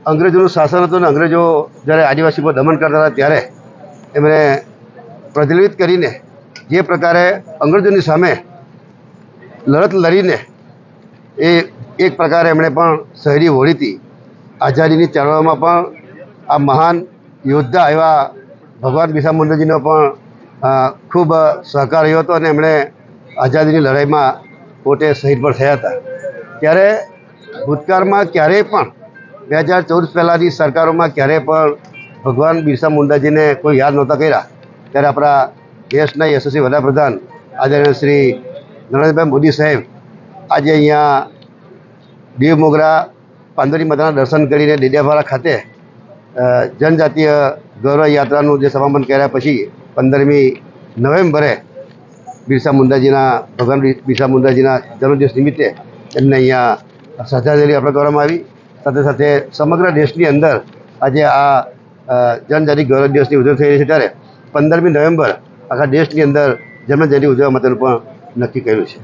અંગ્રેજોનું શાસન હતું અને અંગ્રેજો જ્યારે આદિવાસી પર દમન કરતા હતા ત્યારે એમણે પ્રજ્વલિત કરીને જે પ્રકારે અંગ્રેજોની સામે લડત લડીને એ એક પ્રકારે એમણે પણ શહેરી હોળી હતી. આઝાદીની ચળવળમાં પણ આ મહાન યોદ્ધા એવા ભગવાન બિરસા મુંડાજીનો પણ ખૂબ સહકાર રહ્યો હતો અને એમણે આઝાદીની લડાઈમાં પોતે શહીદ પણ થયા હતા. ત્યારે ભૂતકાળમાં ક્યારેય પણ 2014 પહેલાંની સરકારોમાં ક્યારેય પણ ભગવાન બિરસા મુંડાજીને કોઈ યાદ નહોતા કર્યા. ત્યારે આપણા દેશના યશસ્વી વડાપ્રધાન આદરણીય શ્રી નરેન્દ્રભાઈ મોદી સાહેબ આજે અહીંયા દીવ મોગરા પાંદરી માતાના દર્શન કરીને ડેડિયાપાડા ખાતે જનજાતીય ગૌરવ યાત્રાનું જે સમાપન કર્યા પછી 15મી નવેમ્બરે ભગવાન બિરસા મુંડાજીના જન્મદિવસ નિમિત્તે એમને અહીંયા શ્રદ્ધાંજલિ અર્પણ કરવામાં આવી. સાથે સાથે સમગ્ર દેશની અંદર આજે આ જનજાતિ ગૌરવ દિવસની ઉજવણી થઈ રહી છે. ત્યારે 15મી નવેમ્બર આખા દેશની અંદર જન્મજયંતિ ઉજવવા માટેનું પણ નક્કી કર્યું છે.